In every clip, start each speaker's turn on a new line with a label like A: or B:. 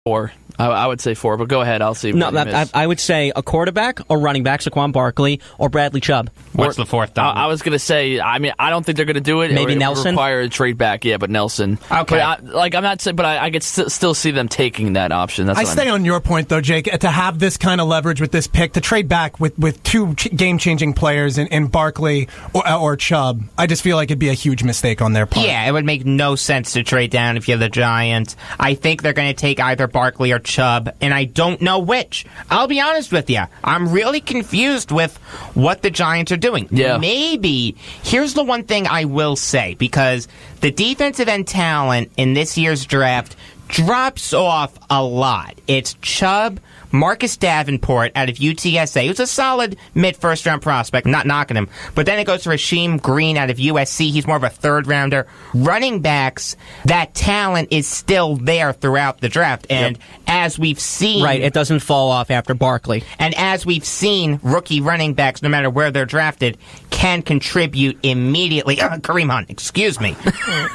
A: 4. I would say 4, but go ahead. I'll see.
B: No, I would say a quarterback or running back, Saquon Barkley or Bradley Chubb.
C: What's the fourth?
A: I was going to say, I don't think they're going to do it.
B: Maybe Nelson?
A: It would require a trade back, yeah, but Nelson.
C: Okay.
A: But I'm not saying, but I could still see them taking that option. That's
D: I stay on your point, though, Jake, to have this kind of leverage with this pick, to trade back with two game-changing players in Barkley or Chubb. I just feel like it'd be a huge mistake on their part.
C: Yeah, it would make no sense to trade down if you're the Giants. I think they're going to take either Barkley or Chubb, and I don't know which. I'll be honest with you. I'm really confused with what the Giants are doing.
A: Yeah.
C: Maybe, here's the one thing I will say, because the defensive end talent in this year's draft drops off a lot. It's Chubb, Marcus Davenport out of UTSA, who's a solid mid-first round prospect, not knocking him. But then it goes to Rasheem Green out of USC. He's more of a third rounder. Running backs, that talent is still there throughout the draft. And as we've seen...
B: Right, it doesn't fall off after Barkley.
C: And as we've seen, rookie running backs, no matter where they're drafted, can contribute immediately. Kareem Hunt, excuse me.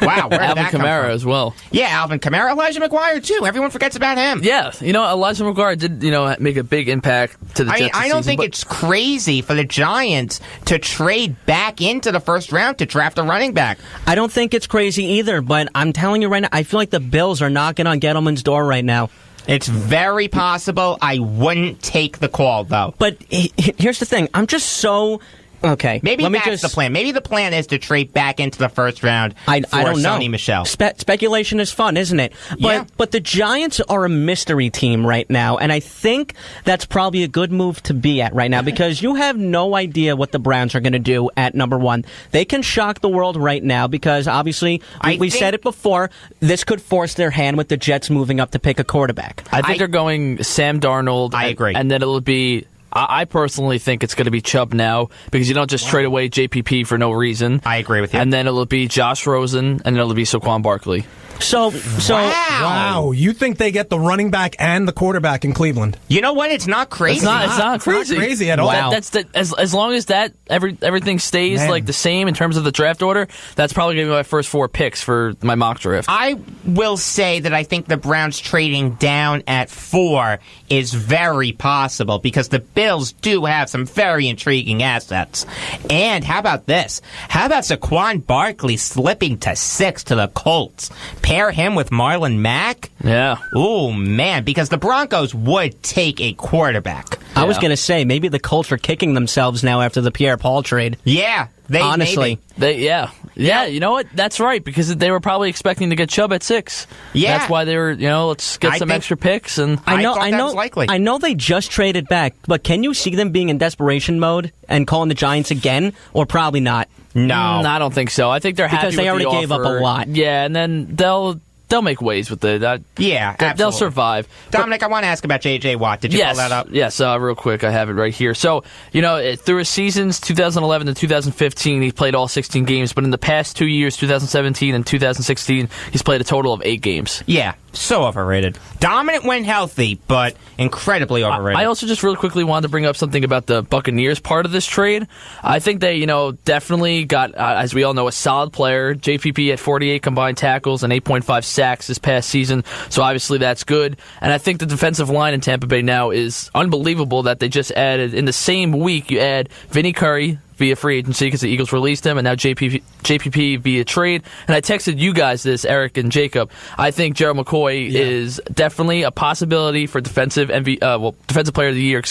C: Wow, where did
A: Alvin
C: that come
A: Kamara
C: from?
A: as well.
C: Yeah, Alvin Kamara, Elijah McGuire too. Everyone forgets about him.
A: Yeah, Elijah McGuire did, make a big impact to the Jets.
C: I don't think it's crazy for the Giants to trade back into the first round to draft a running back.
B: I don't think it's crazy either, but I'm telling you right now, I feel like the Bills are knocking on Gettleman's door right now.
C: It's very possible. I wouldn't take the call, though.
B: But here's the thing. I'm just so... Okay.
C: Maybe that's the plan. Maybe the plan is to trade back into the first round
B: I don't know.
C: Sony Michel.
B: Speculation is fun, isn't it? But the Giants are a mystery team right now, and I think that's probably a good move to be at right now because you have no idea what the Browns are going to do at number 1. They can shock the world right now because obviously we said it before. This could force their hand with the Jets moving up to pick a quarterback.
A: I think they're going Sam Darnold.
C: I agree.
A: And then it'll be... I personally think it's going to be Chubb now because you don't just trade away JPP for no reason.
C: I agree with you.
A: And then it'll be Josh Rosen, and then it'll be Saquon Barkley.
B: So
D: Wow, you think they get the running back and the quarterback in Cleveland?
C: You know what? It's not crazy.
A: It's not crazy.
D: Not crazy at all.
B: Wow.
A: As long as everything stays like the same in terms of the draft order, that's probably going to be my first 4 picks for my mock draft.
C: I will say that I think the Browns trading down at 4 is very possible because the Bills do have some very intriguing assets. And how about this? How about Saquon Barkley slipping to 6 to the Colts? Pair him with Marlon Mack?
A: Yeah.
C: Oh, man, because the Broncos would take a quarterback.
B: I was going to say, maybe the Colts are kicking themselves now after the Pierre-Paul trade.
C: Yeah.
B: Honestly.
A: Yeah, you know what? That's right, because they were probably expecting to get Chubb at 6.
C: Yeah.
A: That's why they were, let's get some extra picks. And
C: I thought that was likely.
B: I know they just traded back, but can you see them being in desperation mode and calling the Giants again, or probably not?
C: No.
A: I don't think so. I think they're happy
B: because they already gave up a lot.
A: Yeah, and then they'll make ways with it. They'll survive.
C: Dominic, I want to ask about J.J. Watt. Did you pull that up?
A: Yes, real quick. I have it right here. So, through his seasons 2011 to 2015, he played all 16 games, but in the past 2 years, 2017 and 2016, he's played a total of 8 games.
C: Yeah, so overrated. Dominant when healthy, but incredibly overrated.
A: I also just really quickly wanted to bring up something about the Buccaneers part of this trade. I think they, definitely got, as we all know, a solid player. JPP at 48 combined tackles and 8.5 sacks this past season, so obviously that's good. And I think the defensive line in Tampa Bay now is unbelievable that they just added, in the same week, you add Vinny Curry via free agency because the Eagles released him, and now JPP via trade. And I texted you guys this, Eric and Jacob. I think Gerald McCoy is definitely a possibility for defensive player of the year,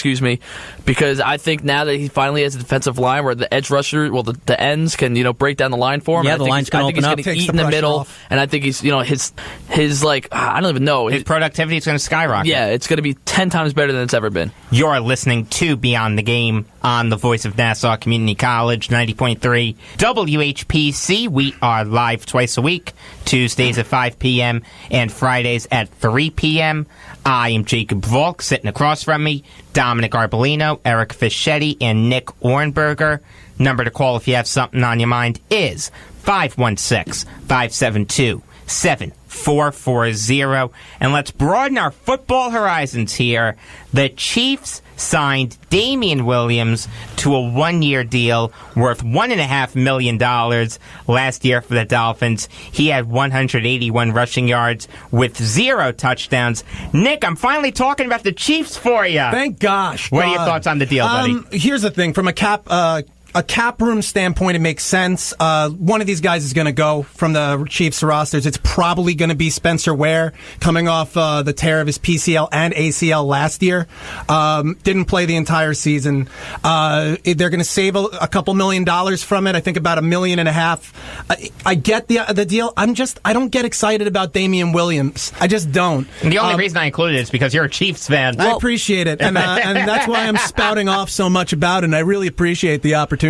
A: because I think now that he finally has a defensive line where the edge rusher, the ends can break down the line for him.
B: Yeah, the line's going to open up.
A: I think he's going to eat in the middle,
D: off.
A: and I think he's his I don't even know.
C: His productivity is going to skyrocket.
A: Yeah, it's going to be 10 times better than it's ever been.
C: You're listening to Beyond the Game on the Voice of Nassau Community College, 90.3 WHPC. We are live twice a week, Tuesdays at 5 p.m. and Fridays at 3 p.m. I am Jacob Volk. Sitting across from me, Dominic Arbolino, Eric Fischetti, and Nick Ornberger. Number to call if you have something on your mind is 516-572-7440. And let's broaden our football horizons here. The Chiefs signed Damian Williams to a 1-year deal worth $1.5 million last year for the Dolphins. He had 181 rushing yards with 0 touchdowns. Nick, I'm finally talking about the Chiefs for you.
D: Thank gosh.
C: What are your thoughts on the deal, buddy?
D: Here's the thing. From a cap room standpoint, it makes sense. One of these guys is going to go from the Chiefs rosters. It's probably going to be Spencer Ware, coming off the tear of his PCL and ACL last year. Didn't play the entire season. They're going to save a couple $1 million from it. I think about $1.5 million. I get the deal. I don't get excited about Damian Williams. I just don't.
C: And the only reason I included it is because you're a Chiefs fan.
D: I appreciate it, and that's why I'm spouting off so much about it. And I really appreciate the opportunity.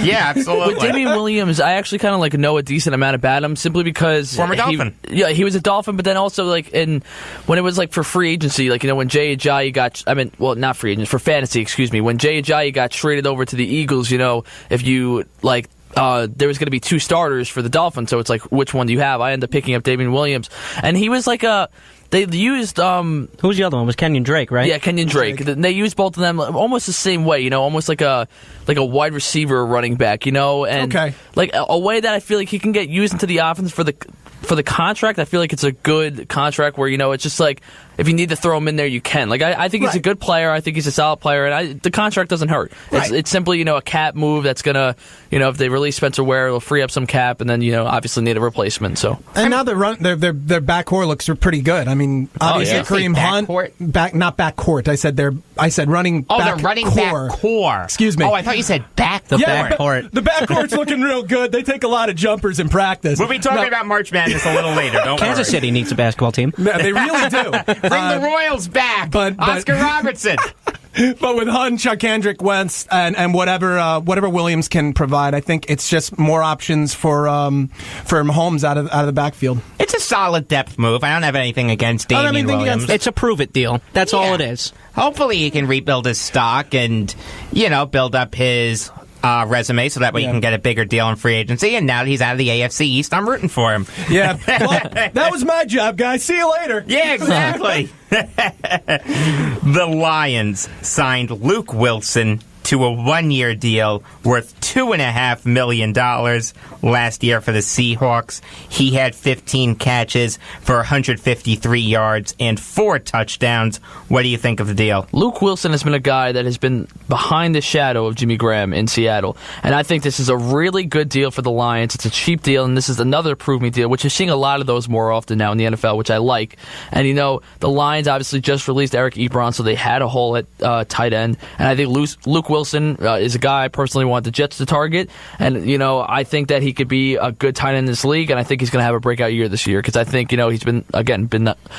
C: Yeah, absolutely.
A: With Damian Williams, I actually kind of know a decent amount about him simply because
C: former Dolphin.
A: He was a Dolphin, but then also when it was for free agency, when Jay Ajayi got, not free agents, for fantasy, excuse me, when Jay Ajayi got traded over to the Eagles, if you there was going to be 2 starters for the Dolphins, so it's which one do you have? I ended up picking up Damian Williams, and he was they used
B: who was the other one? It was Kenyon Drake, right?
A: Yeah, Kenyon Drake. They used both of them almost the same way, almost like a wide receiver running back, and a way that I feel like he can get used into the offense for the contract. I feel like it's a good contract where it's just if you need to throw him in there, you can. I think he's a good player. I think he's a solid player, and the contract doesn't hurt.
D: Right.
A: It's simply a cap move that's gonna if they release Spencer Ware, it'll free up some cap, and then obviously need a replacement. So
D: and now their backcourt looks pretty good. I mean, obviously Kareem Hunt not backcourt. I said running.
C: Oh,
D: back
C: they're running
D: core.
C: back core.
D: Excuse me.
C: Oh, I thought you said backcourt.
B: Backcourt.
D: The backcourt's looking real good. They take a lot of jumpers in practice.
C: We'll be talking about March Madness a little later. Don't
B: Kansas
C: worry.
B: City needs a basketball team.
D: No, they really do.
C: Bring the Royals back.
D: but-
C: Oscar Robertson.
D: But with Hunt, Chuckendrick, Wentz, and whatever Williams can provide, I think it's just more options for Mahomes out of the backfield.
C: It's a solid depth move. I don't have anything against Damian Williams.
B: It's a prove it deal. That's all it is.
C: Hopefully he can rebuild his stock and, build up his resume so that way he can get a bigger deal in free agency. And now that he's out of the AFC East, I'm rooting for him.
D: Yeah. Well, that was my job, guys. See you later.
C: Yeah, exactly. The Lions signed Luke Wilson to a 1-year deal worth $2.5 million last year for the Seahawks. He had 15 catches for 153 yards and 4 touchdowns. What do you think of the deal?
A: Luke Wilson has been a guy that has been behind the shadow of Jimmy Graham in Seattle, and I think this is a really good deal for the Lions. It's a cheap deal, and this is another prove me deal, which is seeing a lot of those more often now in the NFL, which I like. And the Lions obviously just released Eric Ebron, so they had a hole at tight end, and I think Luke Wilson is a guy I personally want the Jets to target, and I think that he could be a good tight end in this league, and I think he's going to have a breakout year this year because I think he's been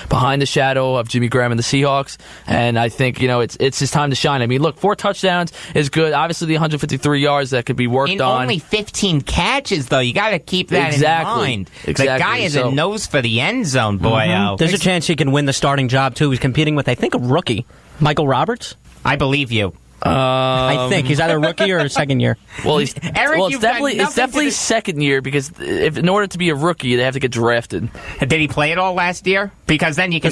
A: behind the shadow of Jimmy Graham and the Seahawks, and I think it's his time to shine. I mean, look, 4 touchdowns is good. Obviously, the 153 yards that could be worked on.
C: Only 15 catches, though. You got to keep that in mind. The guy is a nose for the end zone, boy.
B: Mm-hmm. There's a chance he can win the starting job too. He's competing with, I think, a rookie, Michael Roberts.
C: I believe you.
B: I think he's either a rookie or a second year.
A: Well,
C: Eric,
A: it's definitely second year because in order to be a rookie, they have to get drafted.
C: Did he play it all last year? Because then you can.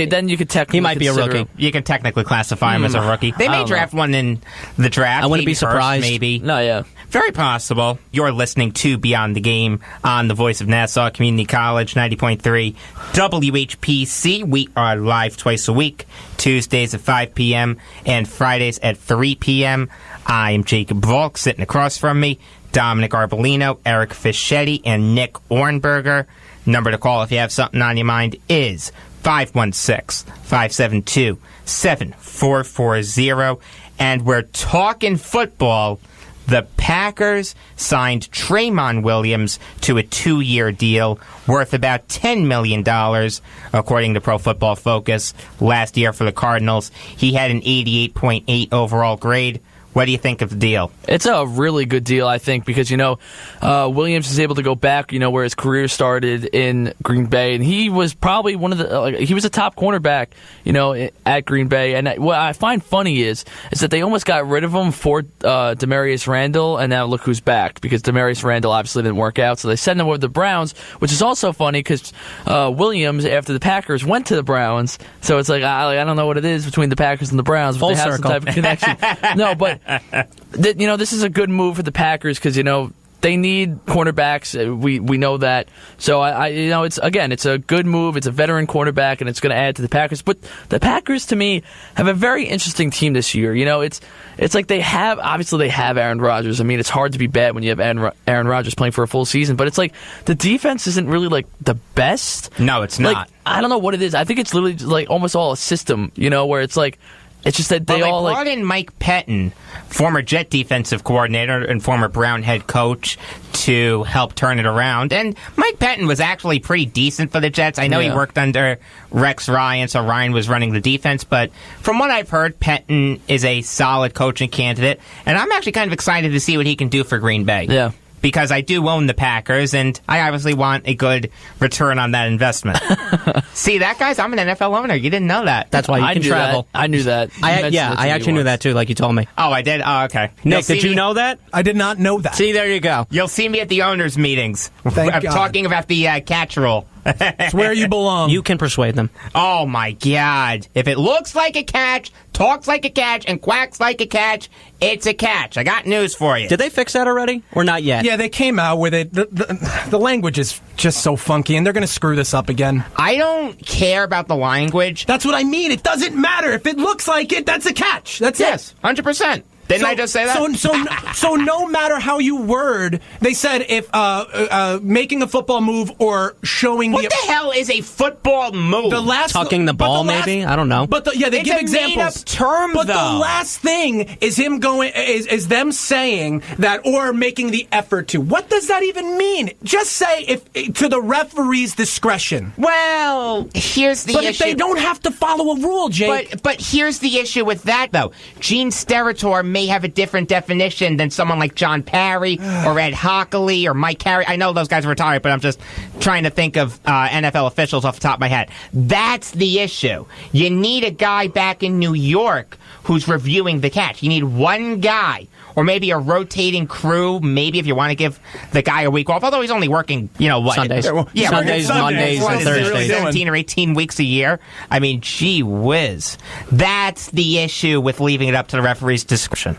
A: Then you could technically.
B: He might be a rookie.
C: You can technically classify him as a rookie. They may draft one in the draft.
B: I wouldn't be surprised.
C: Maybe.
A: No, yeah.
C: Very possible. You're listening to Beyond the Game on the Voice of Nassau Community College, 90.3 WHPC. We are live twice a week, Tuesdays at 5 p.m. and Fridays at 3 p.m. I'm Jacob Volk. Sitting across from me, Dominic Arbolino, Eric Fischetti, and Nick Ornberger. Number to call if you have something on your mind is 516-572-7440. And we're talking football. The Packers signed Traymon Williams to a 2-year deal worth about $10 million, according to Pro Football Focus. Last year for the Cardinals, he had an 88.8 overall grade What do you think of the deal?
A: It's a really good deal, I think, because, Williams is able to go back, where his career started in Green Bay, and he was probably one of the, he was a top cornerback, at Green Bay, and what I find funny is that they almost got rid of him for Demarius Randall, and now look who's back, because Demarius Randall obviously didn't work out, so they sent him over to the Browns, which is also funny, because Williams, after the Packers, went to the Browns, so it's like, I don't know what it is between the Packers and the Browns, but
B: Full
A: they have
B: circle.
A: some type of connection. No, but this is a good move for the Packers because they need cornerbacks. We know that. So it's a good move. It's a veteran cornerback, and it's going to add to the Packers. But the Packers, to me, have a very interesting team this year. It's like they have Aaron Rodgers. I mean, it's hard to be bad when you have Aaron Rodgers playing for a full season. But it's like the defense isn't really like the best.
C: No, it's not.
A: I don't know what it is. I think it's literally like almost all a system. Where it's like. It's just that they all
C: brought in Mike Pettin, former Jet defensive coordinator and former Brown head coach, to help turn it around. And Mike Pettin was actually pretty decent for the Jets. I know he worked under Rex Ryan, so Ryan was running the defense. But from what I've heard, Pettin is a solid coaching candidate. And I'm actually kind of excited to see what he can do for Green Bay.
A: Yeah.
C: Because I do own the Packers, and I obviously want a good return on that investment. See that, guys? I'm an NFL owner. You didn't know that.
B: That's why you can travel.
A: I knew that.
B: I actually knew that too, like you told me.
C: Oh, I did? Oh, okay.
B: Nick, did you know that?
D: I did not know that.
B: See, there you go.
C: You'll see me at the owners' meetings.
D: Thank
C: I'm
D: God.
C: talking about the catch rule.
D: It's where you belong.
B: You can persuade them.
C: Oh, my God. If it looks like a catch, talks like a catch, and quacks like a catch, it's a catch. I got news for you.
B: Did they fix that already? Or not yet?
D: Yeah, they came out with it. The language is just so funky, and they're going to screw this up again.
C: I don't care about the language.
D: That's what I mean. It doesn't matter. If it looks like it, that's a catch. That's
C: Yes, 100%. Didn't I just say that?
D: So no matter how you word, they said if making a football move or showing
C: What the hell is a football move?
D: the last
B: Tucking the ball, maybe? I don't know.
D: But they
C: It's
D: give
C: a
D: examples.
C: made-up term,
D: but
C: though.
D: the last thing is him going is them saying that or making the effort to. What does that even mean? Just say if to the referee's discretion.
C: Well, here's the
D: But
C: issue.
D: if they don't have to follow a rule, Jake.
C: But here's the issue with that, though. Gene Steratore may have a different definition than someone like John Parry or Ed Hockley or Mike Carey. I know those guys are retired, but I'm just trying to think of NFL officials off the top of my head. That's the issue. You need a guy back in New York who's reviewing the catch. You need one guy. Or maybe a rotating crew, maybe if you want to give the guy a week off. Although he's only working, what?
B: Sundays.
C: Yeah,
B: Sundays, Mondays,
C: what
B: and
C: is it,
B: Thursdays.
C: 17 or 18 weeks a year. I mean, gee whiz. That's the issue with leaving it up to the referee's discretion.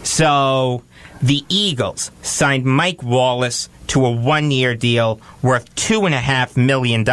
C: So, the Eagles signed Mike Wallace to a one-year deal worth $2.5 million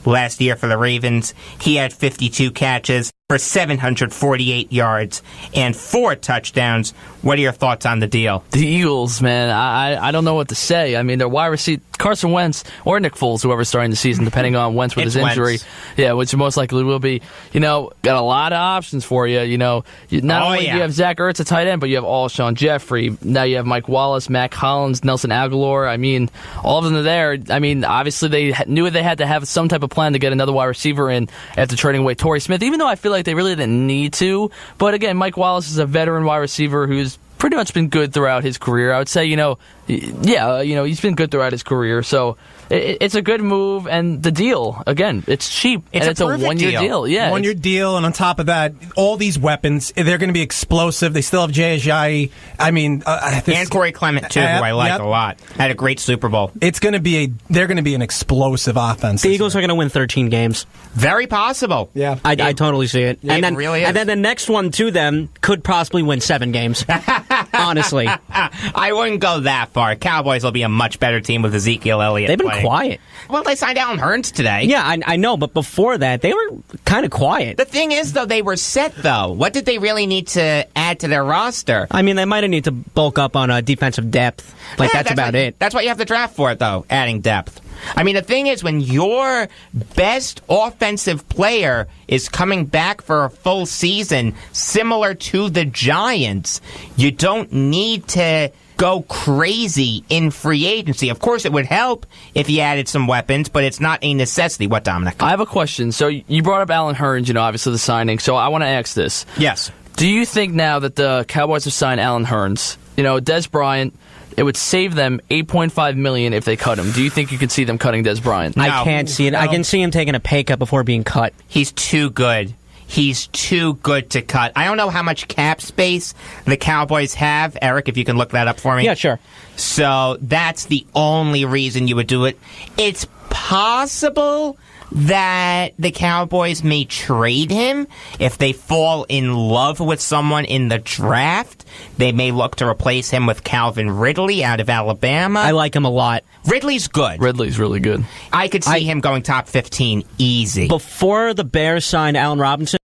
C: last year for the Ravens. He had 52 catches for 748 yards and 4 touchdowns. What are your thoughts on the deal?
A: The Eagles, man, I don't know what to say. I mean, their wide receiver, Carson Wentz or Nick Foles, whoever's starting the season, depending on Wentz with his injury.
C: Wentz.
A: Yeah, which most likely will be. Got a lot of options for you. Not only do you have Zach Ertz, a tight end, but you have Alshon Jeffrey. Now you have Mike Wallace, Mac Hollins, Nelson Aguilar. I mean, all of them are there. I mean, obviously they knew they had to have some type of plan to get another wide receiver in after trading away Torrey Smith, even though I feel like they really didn't need to. But again, Mike Wallace is a veteran wide receiver who's pretty much been good throughout his career. I would say, he's been good throughout his career. So it's a good move, and the deal, again, it's cheap, and it's a one-year deal. Yeah,
D: one-year deal, and on top of that, all these weapons, they're going to be explosive. They still have Jay Ajayi. I mean,
C: and Corey Clement too, who I like a lot. Had a great Super Bowl.
D: They're going to be an explosive offense.
B: The Eagles are going to win 13 games.
C: Very possible.
D: Yeah,
B: I totally see it.
C: Yeah, it really is.
B: And then the next one to them could possibly win 7 games. Honestly,
C: I wouldn't go that far. Cowboys will be a much better team with Ezekiel Elliott.
B: they've been
C: playing.
B: quiet.
C: Well, they signed Alan Hearns today.
B: Yeah, I know, but before that, they were kind of quiet.
C: The thing is, though, they were set, though. What did they really need to add to their roster?
B: I mean, they might have need to bulk up on defensive depth. That's about it.
C: That's what you have to draft for it, though, adding depth. I mean, the thing is, when your best offensive player is coming back for a full season, similar to the Giants, you don't need to go crazy in free agency. Of course, it would help if you added some weapons, but it's not a necessity. What, Dominic?
A: I have a question. So you brought up Alan Hearns, obviously the signing. So I want to ask this.
C: Yes.
A: Do you think now that the Cowboys have signed Allen Hurns, Des Bryant, it would save them $8.5 million if they cut him? Do you think you could see them cutting Des Bryant?
C: No.
B: I can't see it.
D: No.
B: I can see him taking a pay cut before being cut.
C: He's too good. He's too good to cut. I don't know how much cap space the Cowboys have. Eric, if you can look that up for me.
B: Yeah, sure.
C: So that's the only reason you would do it. It's possible that the Cowboys may trade him if they fall in love with someone in the draft. They may look to replace him with Calvin Ridley out of Alabama.
B: I like him a lot.
C: Ridley's good.
A: Ridley's really good.
C: I could see him going top 15 easy.
B: Before the Bears signed Allen Robinson,